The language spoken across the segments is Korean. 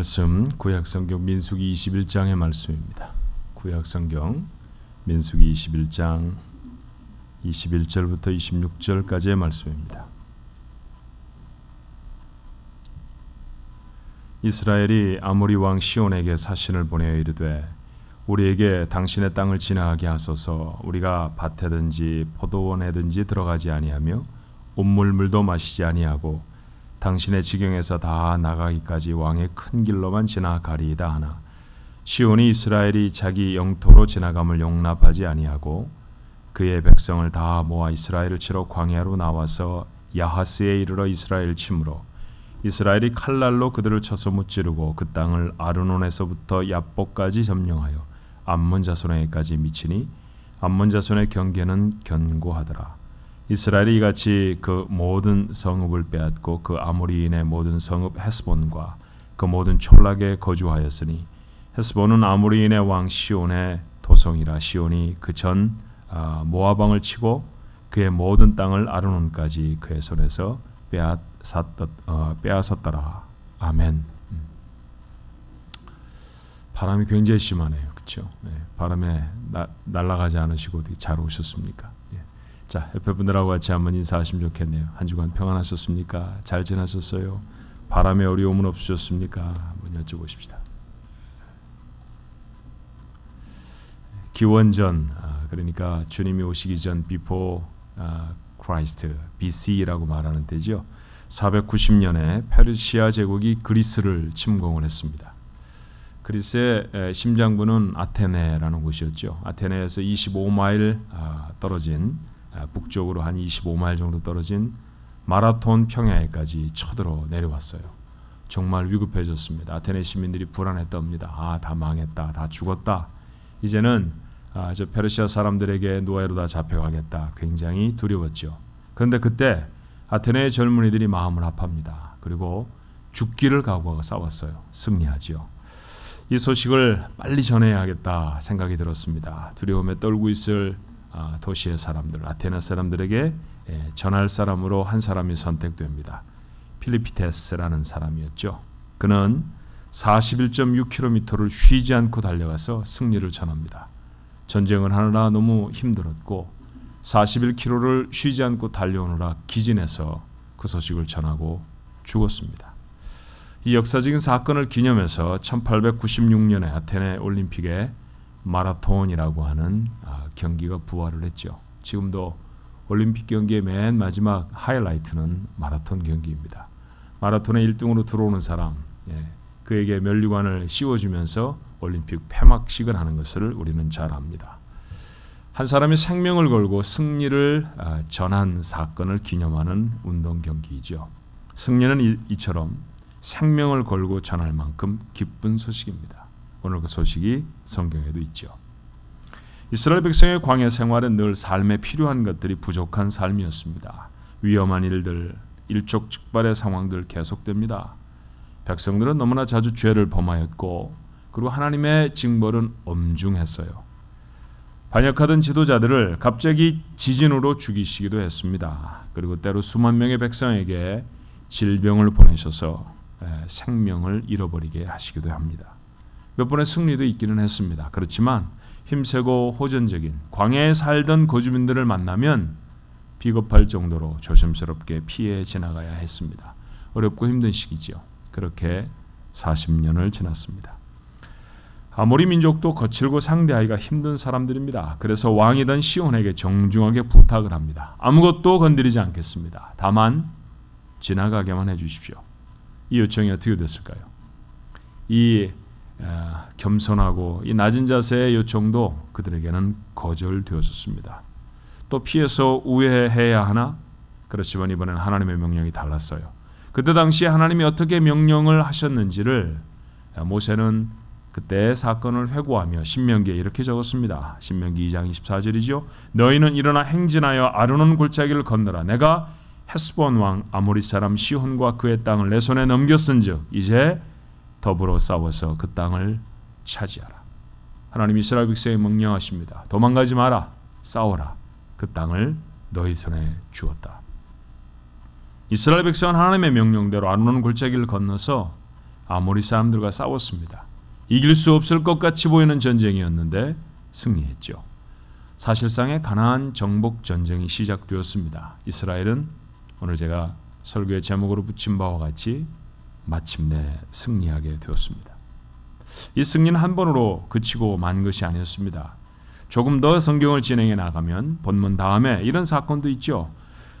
말씀 구약성경 민수기 21장의 말씀입니다. 구약성경 민수기 21장 21절부터 26절까지의 말씀입니다. 이스라엘이 아모리 왕 시온에게 사신을 보내어 이르되 우리에게 당신의 땅을 지나가게 하소서. 우리가 밭에든지 포도원에든지 들어가지 아니하며 온물물도 마시지 아니하고 당신의 지경에서 다 나가기까지 왕의 큰 길로만 지나가리이다 하나 시온이 이스라엘이 자기 영토로 지나감을 용납하지 아니하고 그의 백성을 다 모아 이스라엘을 치러 광야로 나와서 야하스에 이르러 이스라엘 치므로 이스라엘이 칼날로 그들을 쳐서 무찌르고 그 땅을 아르논에서부터 야복까지 점령하여 암몬 자손에게까지 미치니 암몬 자손의 경계는 견고하더라. 이스라엘이 이같이 그 모든 성읍을 빼앗고 그 아모리인의 모든 성읍 헤스본과 그 모든 촌락에 거주하였으니 헤스본은 아모리인의 왕 시온의 도성이라. 시온이 그 전 모압 왕을 치고 그의 모든 땅을 아르논까지 그의 손에서 빼앗았더라. 아멘. 바람이 굉장히 심하네요. 그렇죠? 네, 바람에 날아가지 않으시고 어떻게 잘 오셨습니까? 자, 옆에 분들하고 같이 한번 인사하시면 좋겠네요. 한 주간 평안하셨습니까? 잘 지나셨어요? 바람에 어려움은 없으셨습니까? 한번 여쭤보십시다. 기원전, 그러니까 주님이 오시기 전 before Christ, BC라고 말하는 때죠. 490년에 페르시아 제국이 그리스를 침공을 했습니다. 그리스의 심장부는 아테네라는 곳이었죠. 아테네에서 25마일 떨어진 북쪽으로 한 25마일 정도 떨어진 마라톤 평야에까지 쳐들어 내려왔어요. 정말 위급해졌습니다. 아테네 시민들이 불안했답니다. 다 망했다, 다 죽었다. 이제는 저 페르시아 사람들에게 노예로 다 잡혀가겠다. 굉장히 두려웠죠. 그런데 그때 아테네의 젊은이들이 마음을 합합니다. 그리고 죽기를 각오하고 싸웠어요. 승리하지요. 이 소식을 빨리 전해야겠다 생각이 들었습니다. 두려움에 떨고 있을 도시의 사람들, 아테네 사람들에게 전할 사람으로 한 사람이 선택됩니다. 필리피테스라는 사람이었죠. 그는 41.6km를 쉬지 않고 달려가서 승리를 전합니다. 전쟁을 하느라 너무 힘들었고 41km를 쉬지 않고 달려오느라 기진해서 그 소식을 전하고 죽었습니다. 이 역사적인 사건을 기념해서 1896년에 아테네 올림픽에 마라톤이라고 하는 경기가 부활을 했죠. 지금도 올림픽 경기의 맨 마지막 하이라이트는 마라톤 경기입니다. 마라톤에 1등으로 들어오는 사람, 그에게 면류관을 씌워주면서 올림픽 폐막식을 하는 것을 우리는 잘 압니다. 한 사람이 생명을 걸고 승리를 전한 사건을 기념하는 운동 경기이죠. 승리는 이처럼 생명을 걸고 전할 만큼 기쁜 소식입니다. 오늘 그 소식이 성경에도 있죠. 이스라엘 백성의 광야 생활은 늘 삶에 필요한 것들이 부족한 삶이었습니다. 위험한 일들, 일촉즉발의 상황들 계속됩니다. 백성들은 너무나 자주 죄를 범하였고 그리고 하나님의 징벌은 엄중했어요. 반역하던 지도자들을 갑자기 지진으로 죽이시기도 했습니다. 그리고 때로 수만 명의 백성에게 질병을 보내셔서 생명을 잃어버리게 하시기도 합니다. 몇 번의 승리도 있기는 했습니다. 그렇지만 힘세고 호전적인 광야에 살던 거주민들을 만나면 비겁할 정도로 조심스럽게 피해 지나가야 했습니다. 어렵고 힘든 시기죠. 그렇게 40년을 지났습니다. 아모리 민족도 거칠고 상대하기가 힘든 사람들입니다. 그래서 왕이던 시온에게 정중하게 부탁을 합니다. 아무것도 건드리지 않겠습니다. 다만 지나가게만 해주십시오. 이 요청이 어떻게 됐을까요? 이 겸손하고 이 낮은 자세의 요청도 그들에게는 거절되었습니다. 또 피해서 우회해야 하나? 그렇지만 이번에는 하나님의 명령이 달랐어요. 그때 당시에 하나님이 어떻게 명령을 하셨는지를 모세는 그때 사건을 회고하며 신명기에 이렇게 적었습니다. 신명기 2장 24절이죠. 너희는 일어나 행진하여 아르논 골짜기를 건너라. 내가 헤스본 왕 아모리 사람 시혼과 그의 땅을 내 손에 넘겼은즉 이제 더불어 싸워서 그 땅을 차지하라. 하나님 이스라엘 백성에 명령하십니다. 도망가지 마라. 싸워라. 그 땅을 너희 손에 주었다. 이스라엘 백성은 하나님의 명령대로 아르논 골짜기를 건너서 아모리 사람들과 싸웠습니다. 이길 수 없을 것 같이 보이는 전쟁이었는데 승리했죠. 사실상의 가나안 정복 전쟁이 시작되었습니다. 이스라엘은 오늘 제가 설교의 제목으로 붙인 바와 같이 마침내 승리하게 되었습니다. 이 승리는 한 번으로 그치고 만 것이 아니었습니다. 조금 더 성경을 진행해 나가면 본문 다음에 이런 사건도 있죠.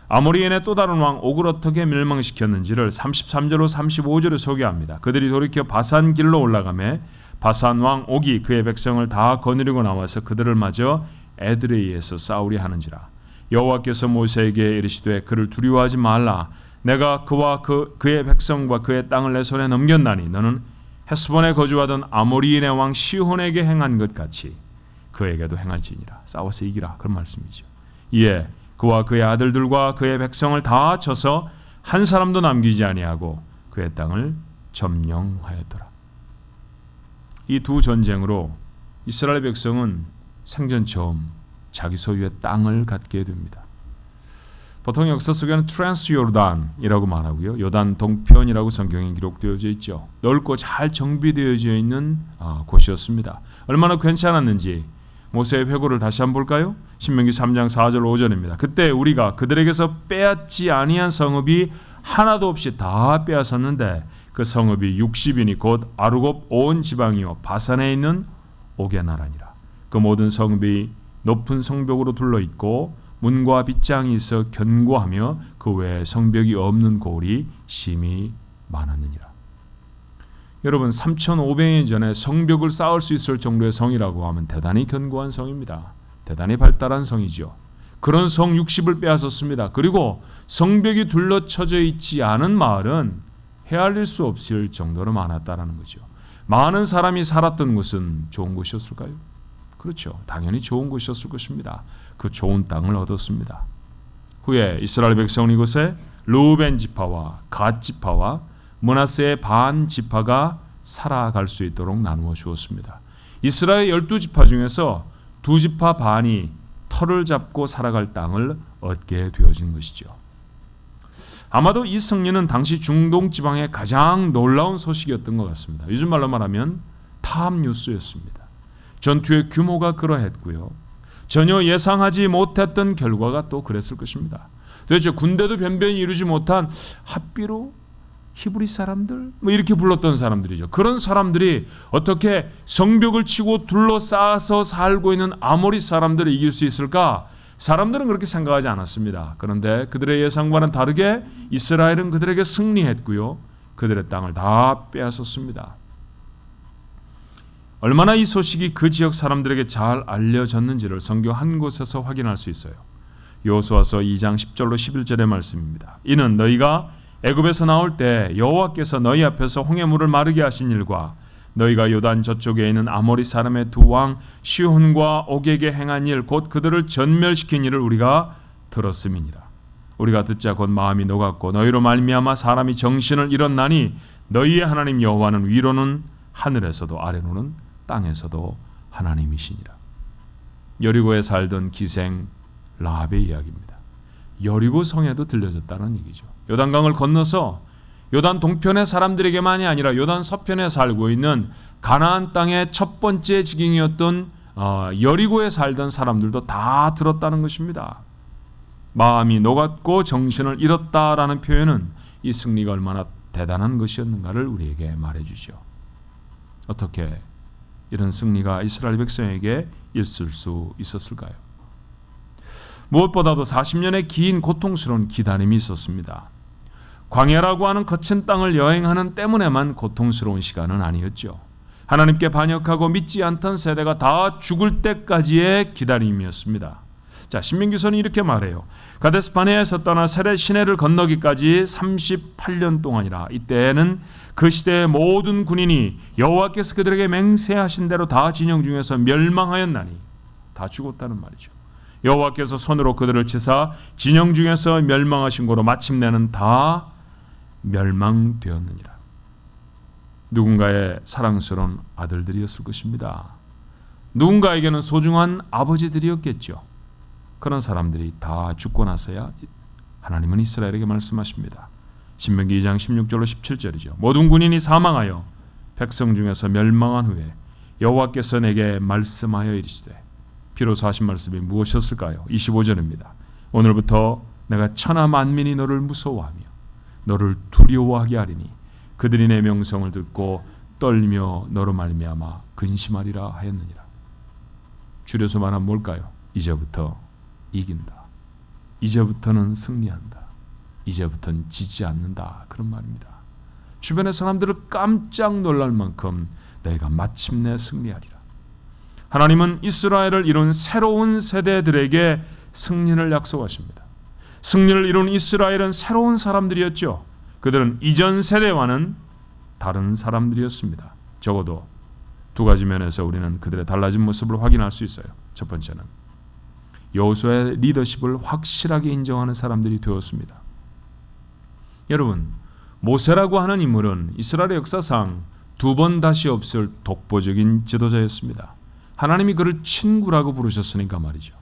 아모리인의 또 다른 왕 옥을 어떻게 멸망시켰는지를 33절로 35절에 소개합니다. 그들이 돌이켜 바산 길로 올라가매 바산 왕 옥이 그의 백성을 다 거느리고 나와서 그들을 맞아 에드레이에서 싸우려 하는지라. 여호와께서 모세에게 이르시되 그를 두려워하지 말라. 내가 그와 그의 백성과 그의 땅을 내 손에 넘겼나니 너는 헤스본에 거주하던 아모리인의 왕 시혼에게 행한 것 같이 그에게도 행할지니라. 싸워서 이기라, 그런 말씀이죠. 이에 그와 그의 아들들과 그의 백성을 다 쳐서 한 사람도 남기지 아니하고 그의 땅을 점령하였더라. 이 두 전쟁으로 이스라엘 백성은 생전 처음 자기 소유의 땅을 갖게 됩니다. 보통 역사 속에는 트랜스 요르단이라고 말하고요. 요단 동편이라고 성경에 기록되어져 있죠. 넓고 잘 정비되어져 있는 곳이었습니다. 얼마나 괜찮았는지 모세의 회고를 다시 한번 볼까요? 신명기 3장 4절 5절입니다. 그때 우리가 그들에게서 빼앗지 아니한 성읍이 하나도 없이 다 빼앗았는데 그 성읍이 60인이 곧 아르곱 온 지방이요 바산에 있는 옥의 나라니라. 그 모든 성읍이 높은 성벽으로 둘러있고 문과 빗장이 있어 견고하며 그 외에 성벽이 없는 고을이 심히 많았느니라. 여러분, 3,500년 전에 성벽을 쌓을 수 있을 정도의 성이라고 하면 대단히 견고한 성입니다. 대단히 발달한 성이죠. 그런 성 60을 빼앗았습니다. 그리고 성벽이 둘러쳐져 있지 않은 마을은 헤아릴 수 없을 정도로 많았다라는 거죠. 많은 사람이 살았던 곳은 좋은 곳이었을까요? 그렇죠. 당연히 좋은 곳이었을 것입니다. 그 좋은 땅을 얻었습니다. 후에 이스라엘 백성은 이곳에 르우벤 지파와 갓 지파와 므낫세의 반 지파가 살아갈 수 있도록 나누어 주었습니다. 이스라엘 12지파 중에서 2지파 반이 터를 잡고 살아갈 땅을 얻게 되어진 것이죠. 아마도 이 승리는 당시 중동 지방의 가장 놀라운 소식이었던 것 같습니다. 요즘 말로 말하면 탑 뉴스였습니다. 전투의 규모가 그러했고요. 전혀 예상하지 못했던 결과가 또 그랬을 것입니다. 도대체 군대도 변변히 이루지 못한 핫비로 히브리 사람들 이렇게 불렀던 사람들이죠. 그런 사람들이 어떻게 성벽을 치고 둘러싸아서 살고 있는 아모리 사람들을 이길 수 있을까? 사람들은 그렇게 생각하지 않았습니다. 그런데 그들의 예상과는 다르게 이스라엘은 그들에게 승리했고요. 그들의 땅을 다 빼앗았습니다. 얼마나 이 소식이 그 지역 사람들에게 잘 알려졌는지를 성경 한 곳에서 확인할 수 있어요. 여호수아서 2장 10절로 11절의 말씀입니다. 이는 너희가 애굽에서 나올 때 여호와께서 너희 앞에서 홍해물을 마르게 하신 일과 너희가 요단 저쪽에 있는 아모리 사람의 두 왕 시혼과 옥에게 행한 일 곧 그들을 전멸시킨 일을 우리가 들었음이니라. 우리가 듣자 곧 마음이 녹았고 너희로 말미암아 사람이 정신을 잃었나니 너희의 하나님 여호와는 위로는 하늘에서도 아래로는 땅에서도 하나님이시니라. 여리고에 살던 기생 라합의 이야기입니다. 여리고 성에도 들려졌다는 얘기죠. 요단강을 건너서 요단 동편의 사람들에게만이 아니라 요단 서편에 살고 있는 가나안 땅의 첫 번째 지경이었던 여리고에 살던 사람들도 다 들었다는 것입니다. 마음이 녹았고 정신을 잃었다라는 표현은 이 승리가 얼마나 대단한 것이었는가를 우리에게 말해주죠. 어떻게 이런 승리가 이스라엘 백성에게 있을 수 있었을까요? 무엇보다도 40년의 긴 고통스러운 기다림이 있었습니다. 광야라고 하는 거친 땅을 여행하는 때문에만 고통스러운 시간은 아니었죠. 하나님께 반역하고 믿지 않던 세대가 다 죽을 때까지의 기다림이었습니다. 자, 신명기서는 이렇게 말해요. 가데스바네에서 떠나 세렛 시내를 건너기까지 38년 동안이라. 이때에는 그 시대의 모든 군인이 여호와께서 그들에게 맹세하신 대로 다 진영 중에서 멸망하였나니, 다 죽었다는 말이죠. 여호와께서 손으로 그들을 치사 진영 중에서 멸망하신 고로 마침내는 다 멸망되었느니라. 누군가의 사랑스러운 아들들이었을 것입니다. 누군가에게는 소중한 아버지들이었겠죠. 그런 사람들이 다 죽고 나서야 하나님은 이스라엘에게 말씀하십니다. 신명기 2장 16절로 17절이죠. 모든 군인이 사망하여 백성 중에서 멸망한 후에 여호와께서 내게 말씀하여 이르시되, 비로소 하신 말씀이 무엇이었을까요? 25절입니다. 오늘부터 내가 천하 만민이 너를 무서워하며 너를 두려워하게 하리니 그들이 내 명성을 듣고 떨며 너로 말미암아 근심하리라 하였느니라. 줄여서 말하면 뭘까요? 이제부터 이긴다. 이제부터는 승리한다. 이제부터는 지지 않는다. 그런 말입니다. 주변의 사람들을 깜짝 놀랄 만큼 너희가 마침내 승리하리라. 하나님은 이스라엘을 이룬 새로운 세대들에게 승리를 약속하십니다. 승리를 이룬 이스라엘은 새로운 사람들이었죠. 그들은 이전 세대와는 다른 사람들이었습니다. 적어도 두 가지 면에서 우리는 그들의 달라진 모습을 확인할 수 있어요. 첫 번째는 여호수아의 리더십을 확실하게 인정하는 사람들이 되었습니다. 여러분, 모세라고 하는 인물은 이스라엘의 역사상 두 번 다시 없을 독보적인 지도자였습니다. 하나님이 그를 친구라고 부르셨으니까 말이죠.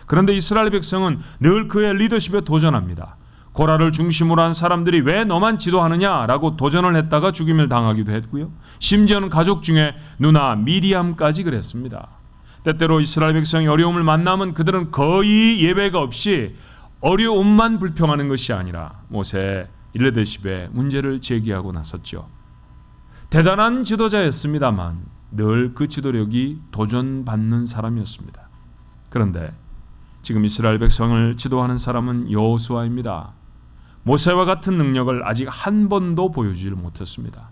그런데 이스라엘 백성은 늘 그의 리더십에 도전합니다. 고라를 중심으로 한 사람들이 왜 너만 지도하느냐라고 도전을 했다가 죽임을 당하기도 했고요. 심지어는 가족 중에 누나 미리암까지 그랬습니다. 때때로 이스라엘 백성이 어려움을 만나면 그들은 거의 예배가 없이 어려움만 불평하는 것이 아니라 모세의 리더십에 문제를 제기하고 나섰죠. 대단한 지도자였습니다만 늘 그 지도력이 도전받는 사람이었습니다. 그런데 지금 이스라엘 백성을 지도하는 사람은 여호수아입니다. 모세와 같은 능력을 아직 한 번도 보여주지 못했습니다.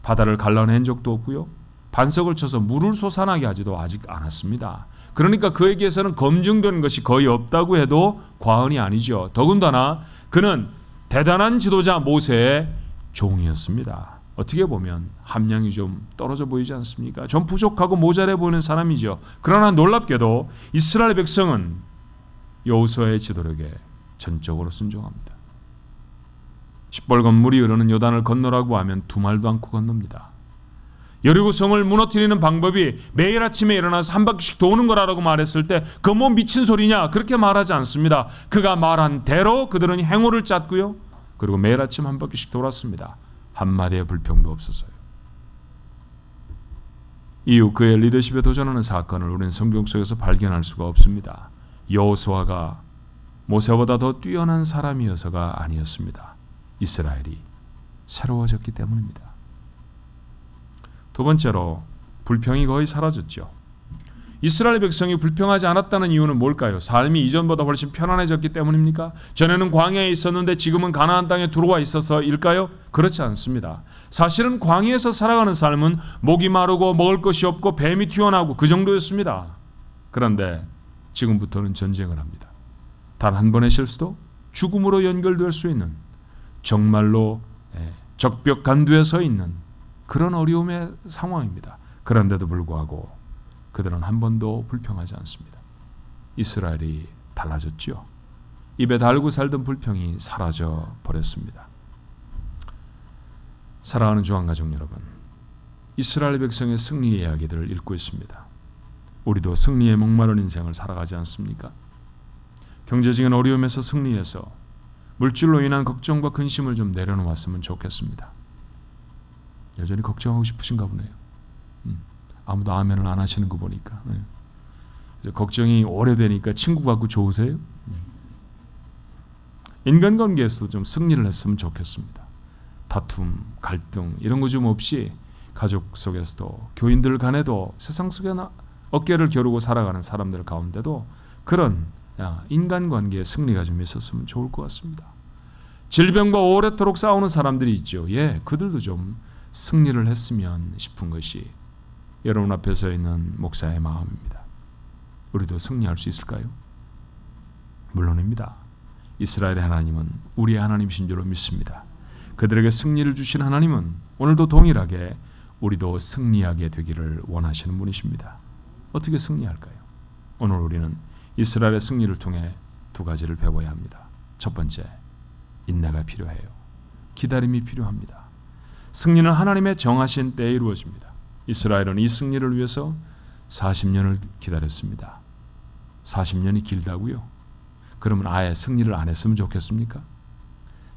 바다를 갈라낸 적도 없고요. 반석을 쳐서 물을 솟아나게 하지도 아직 않았습니다. 그러니까 그에게서는 검증된 것이 거의 없다고 해도 과언이 아니죠. 더군다나 그는 대단한 지도자 모세의 종이었습니다. 어떻게 보면 함량이 좀 떨어져 보이지 않습니까? 좀 부족하고 모자래 보이는 사람이죠. 그러나 놀랍게도 이스라엘 백성은 여호수아의 지도력에 전적으로 순종합니다. 시뻘건 물이 흐르는 요단을 건너라고 하면 두 말도 않고 건넙니다. 여리고성을 무너뜨리는 방법이 매일 아침에 일어나서 한 바퀴씩 도는 거라고 말했을 때 그 뭐 미친 소리냐 그렇게 말하지 않습니다. 그가 말한 대로 그들은 행호를 짰고요. 그리고 매일 아침 한 바퀴씩 돌았습니다. 한마디의 불평도 없었어요. 이후 그의 리더십에 도전하는 사건을 우리는 성경 속에서 발견할 수가 없습니다. 여호수아가 모세보다 더 뛰어난 사람이어서가 아니었습니다. 이스라엘이 새로워졌기 때문입니다. 두 번째로 불평이 거의 사라졌죠. 이스라엘 백성이 불평하지 않았다는 이유는 뭘까요? 삶이 이전보다 훨씬 편안해졌기 때문입니까? 전에는 광야에 있었는데 지금은 가나안 땅에 들어와 있어서일까요? 그렇지 않습니다. 사실은 광야에서 살아가는 삶은 목이 마르고 먹을 것이 없고 뱀이 튀어나오고 그 정도였습니다. 그런데 지금부터는 전쟁을 합니다. 단 한 번의 실수도 죽음으로 연결될 수 있는 정말로 적벽 간두에 서 있는 그런 어려움의 상황입니다. 그런데도 불구하고 그들은 한 번도 불평하지 않습니다. 이스라엘이 달라졌죠. 입에 달고 살던 불평이 사라져 버렸습니다. 사랑하는 주안가족 여러분, 이스라엘 백성의 승리 이야기들을 읽고 있습니다. 우리도 승리에 목마른 인생을 살아가지 않습니까? 경제적인 어려움에서 승리해서 물질로 인한 걱정과 근심을 좀 내려놓았으면 좋겠습니다. 여전히 걱정하고 싶으신가 보네요. 아무도 아멘을 안 하시는 거 보니까. 걱정이 오래되니까 친구 같고 좋으세요? 인간관계에서도 좀 승리를 했으면 좋겠습니다. 다툼, 갈등 이런 거 좀 없이 가족 속에서도 교인들 간에도 세상 속에 어깨를 겨루고 살아가는 사람들 가운데도 그런 인간관계의 승리가 좀 있었으면 좋을 것 같습니다. 질병과 오래도록 싸우는 사람들이 있죠. 그들도 좀 승리를 했으면 싶은 것이 여러분 앞에 서 있는 목사의 마음입니다. 우리도 승리할 수 있을까요? 물론입니다. 이스라엘의 하나님은 우리의 하나님이신 줄로 믿습니다. 그들에게 승리를 주신 하나님은 오늘도 동일하게 우리도 승리하게 되기를 원하시는 분이십니다. 어떻게 승리할까요? 오늘 우리는 이스라엘의 승리를 통해 두 가지를 배워야 합니다. 첫 번째, 인내가 필요해요. 기다림이 필요합니다. 승리는 하나님의 정하신 때에 이루어집니다. 이스라엘은 이 승리를 위해서 40년을 기다렸습니다. 40년이 길다고요? 그러면 아예 승리를 안 했으면 좋겠습니까?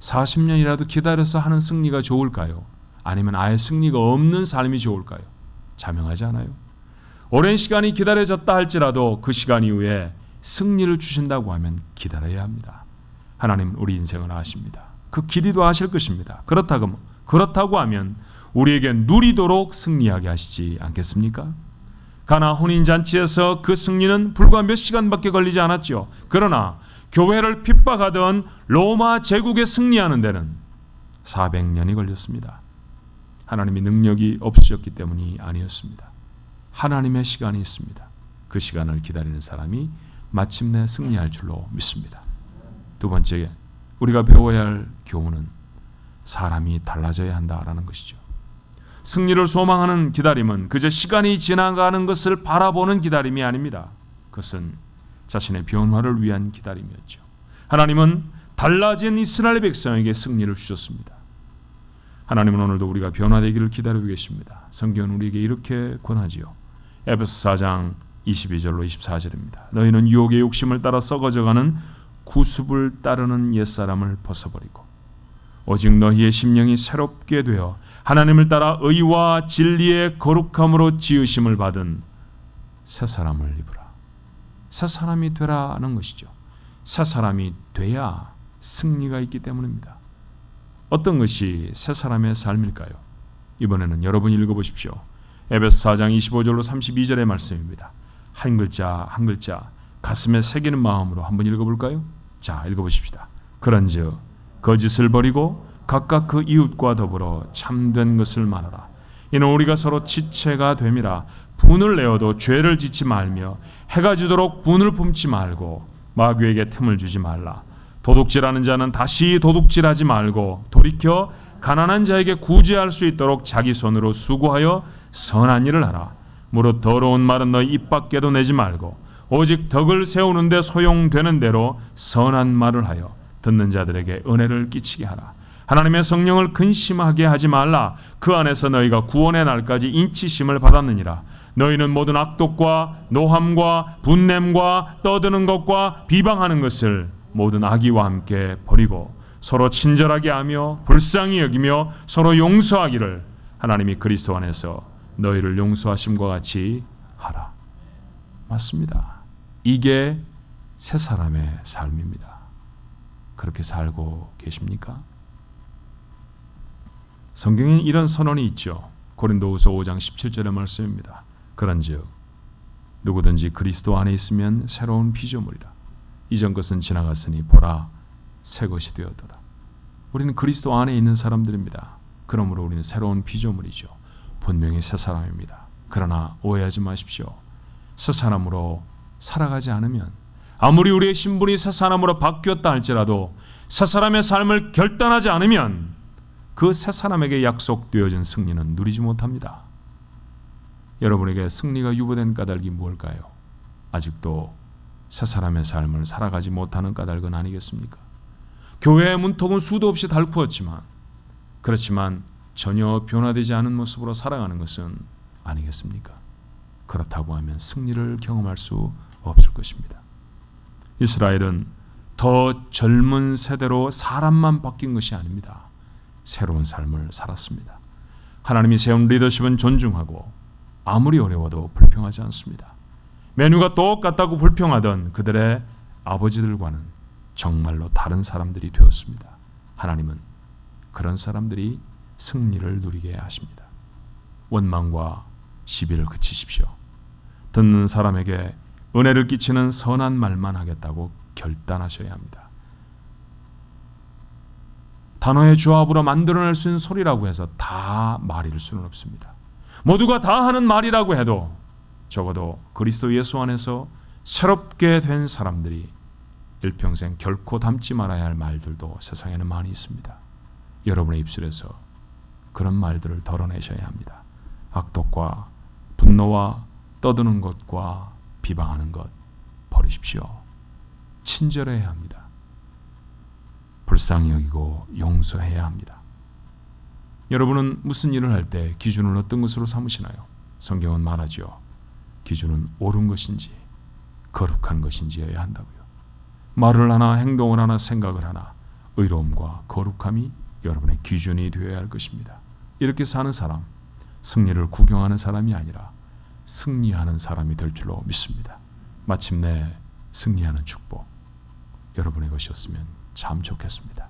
40년이라도 기다려서 하는 승리가 좋을까요? 아니면 아예 승리가 없는 삶이 좋을까요? 자명하지 않아요. 오랜 시간이 기다려졌다 할지라도 그 시간 이후에 승리를 주신다고 하면 기다려야 합니다. 하나님은 우리 인생을 아십니다. 그 길이도 아실 것입니다. 그렇다고 하면 우리에게 누리도록 승리하게 하시지 않겠습니까? 가나 혼인잔치에서 그 승리는 불과 몇 시간밖에 걸리지 않았죠. 그러나 교회를 핍박하던 로마 제국에 승리하는 데는 400년이 걸렸습니다. 하나님의 능력이 없으셨기 때문이 아니었습니다. 하나님의 시간이 있습니다. 그 시간을 기다리는 사람이 마침내 승리할 줄로 믿습니다. 두 번째, 우리가 배워야 할 교훈은 사람이 달라져야 한다라는 것이죠. 승리를 소망하는 기다림은 그저 시간이 지나가는 것을 바라보는 기다림이 아닙니다. 그것은 자신의 변화를 위한 기다림이었죠. 하나님은 달라진 이스라엘 백성에게 승리를 주셨습니다. 하나님은 오늘도 우리가 변화되기를 기다리고 계십니다. 성경은 우리에게 이렇게 권하지요. 에베소 4장 22절로 24절입니다. 너희는 유혹의 욕심을 따라 썩어져가는 구습을 따르는 옛사람을 벗어버리고 오직 너희의 심령이 새롭게 되어 하나님을 따라 의와 진리의 거룩함으로 지으심을 받은 새 사람을 입으라. 새 사람이 되라는 것이죠. 새 사람이 돼야 승리가 있기 때문입니다. 어떤 것이 새 사람의 삶일까요? 이번에는 여러분이 읽어보십시오. 에베소 4장 25절로 32절의 말씀입니다. 한 글자 한 글자 가슴에 새기는 마음으로 한번 읽어볼까요? 자, 읽어보십시다. 그런즉 거짓을 버리고 각각 그 이웃과 더불어 참된 것을 말하라. 이는 우리가 서로 지체가 됨이라. 분을 내어도 죄를 짓지 말며 해가 지도록 분을 품지 말고 마귀에게 틈을 주지 말라. 도둑질하는 자는 다시 도둑질하지 말고 돌이켜 가난한 자에게 구제할 수 있도록 자기 손으로 수고하여 선한 일을 하라. 무릇 더러운 말은 너희 입 밖에도 내지 말고 오직 덕을 세우는 데 소용되는 대로 선한 말을 하여 듣는 자들에게 은혜를 끼치게 하라. 하나님의 성령을 근심하게 하지 말라. 그 안에서 너희가 구원의 날까지 인치심을 받았느니라. 너희는 모든 악독과 노함과 분냄과 떠드는 것과 비방하는 것을 모든 악의와 함께 버리고 서로 친절하게 하며 불쌍히 여기며 서로 용서하기를 하나님이 그리스도 안에서 너희를 용서하심과 같이 하라. 맞습니다. 이게 새 사람의 삶입니다. 그렇게 살고 계십니까? 성경에 이런 선언이 있죠. 고린도후서 5장 17절의 말씀입니다. 그런즉 누구든지 그리스도 안에 있으면 새로운 피조물이라. 이전 것은 지나갔으니 보라 새 것이 되었도다. 우리는 그리스도 안에 있는 사람들입니다. 그러므로 우리는 새로운 피조물이죠. 분명히 새 사람입니다. 그러나 오해하지 마십시오. 새 사람으로 살아가지 않으면 아무리 우리의 신분이 새 사람으로 바뀌었다 할지라도 새 사람의 삶을 결단하지 않으면 그 새 사람에게 약속되어진 승리는 누리지 못합니다. 여러분에게 승리가 유보된 까닭이 무엇일까요? 아직도 새 사람의 삶을 살아가지 못하는 까닭은 아니겠습니까? 교회의 문턱은 수도 없이 달구었지만 그렇지만 전혀 변화되지 않은 모습으로 살아가는 것은 아니겠습니까? 그렇다고 하면 승리를 경험할 수 없을 것입니다. 이스라엘은 더 젊은 세대로 사람만 바뀐 것이 아닙니다. 새로운 삶을 살았습니다. 하나님이 세운 리더십은 존중하고 아무리 어려워도 불평하지 않습니다. 메뉴가 똑같다고 불평하던 그들의 아버지들과는 정말로 다른 사람들이 되었습니다. 하나님은 그런 사람들이 승리를 누리게 하십니다. 원망과 시비를 그치십시오. 듣는 사람에게 은혜를 끼치는 선한 말만 하겠다고 결단하셔야 합니다. 단어의 조합으로 만들어낼 수 있는 소리라고 해서 다 말일 수는 없습니다. 모두가 다 하는 말이라고 해도 적어도 그리스도 예수 안에서 새롭게 된 사람들이 일평생 결코 담지 말아야 할 말들도 세상에는 많이 있습니다. 여러분의 입술에서 그런 말들을 덜어내셔야 합니다. 악독과 분노와 떠드는 것과 비방하는 것 버리십시오. 친절해야 합니다. 불쌍히 여기고 용서해야 합니다. 여러분은 무슨 일을 할 때 기준을 어떤 것으로 삼으시나요? 성경은 말하죠. 기준은 옳은 것인지 거룩한 것인지여야 한다고요. 말을 하나 행동을 하나 생각을 하나 의로움과 거룩함이 여러분의 기준이 되어야 할 것입니다. 이렇게 사는 사람, 승리를 구경하는 사람이 아니라 승리하는 사람이 될 줄로 믿습니다. 마침내 승리하는 축복, 여러분의 것이었으면 참 좋겠습니다.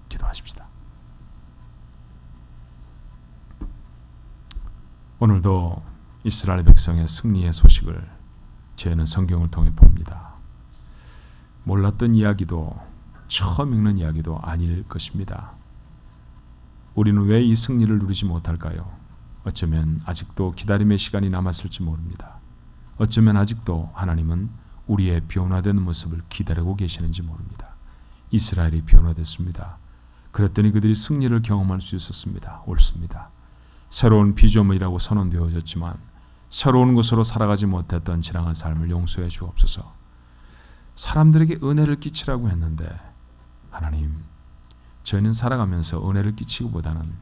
기도하십시다. 오늘도 이스라엘 백성의 승리의 소식을 저희는 성경을 통해 봅니다. 몰랐던 이야기도 처음 읽는 이야기도 아닐 것입니다. 우리는 왜 이 승리를 누리지 못할까요? 어쩌면 아직도 기다림의 시간이 남았을지 모릅니다. 어쩌면 아직도 하나님은 우리의 변화된 모습을 기다리고 계시는지 모릅니다. 이스라엘이 변화됐습니다. 그랬더니 그들이 승리를 경험할 수 있었습니다. 옳습니다. 새로운 피조물이라고 선언되어졌지만 새로운 것으로 살아가지 못했던 지나간 삶을 용서해 주옵소서. 사람들에게 은혜를 끼치라고 했는데 하나님, 저희는 살아가면서 은혜를 끼치기보다는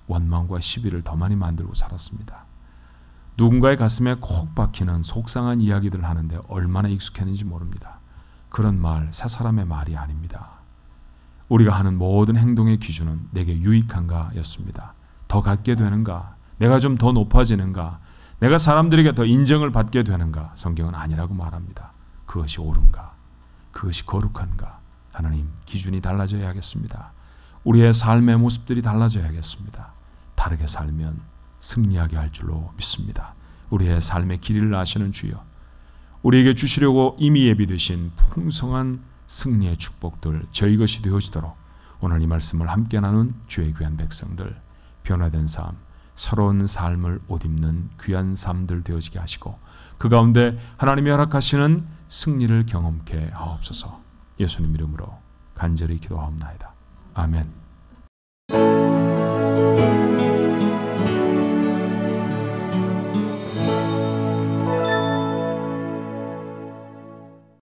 원망과 시비를 더 많이 만들고 살았습니다. 누군가의 가슴에 콕 박히는 속상한 이야기들을 하는데 얼마나 익숙했는지 모릅니다. 그런 말, 새 사람의 말이 아닙니다. 우리가 하는 모든 행동의 기준은 내게 유익한가 였습니다. 더 갖게 되는가? 내가 좀 더 높아지는가? 내가 사람들에게 더 인정을 받게 되는가? 성경은 아니라고 말합니다. 그것이 옳은가? 그것이 거룩한가? 하나님, 기준이 달라져야겠습니다. 우리의 삶의 모습들이 달라져야겠습니다. 다르게 살면 승리하게 할 줄로 믿습니다. 우리의 삶의 길이를 아시는 주여, 우리에게 주시려고 이미 예비되신 풍성한 승리의 축복들 저희 것이 되어지도록 오늘 이 말씀을 함께 나눈 주의 귀한 백성들, 변화된 삶, 새로운 삶을 옷 입는 귀한 삶들 되어지게 하시고 그 가운데 하나님이 허락하시는 승리를 경험케 하옵소서. 예수님 이름으로 간절히 기도하옵나이다. 아멘.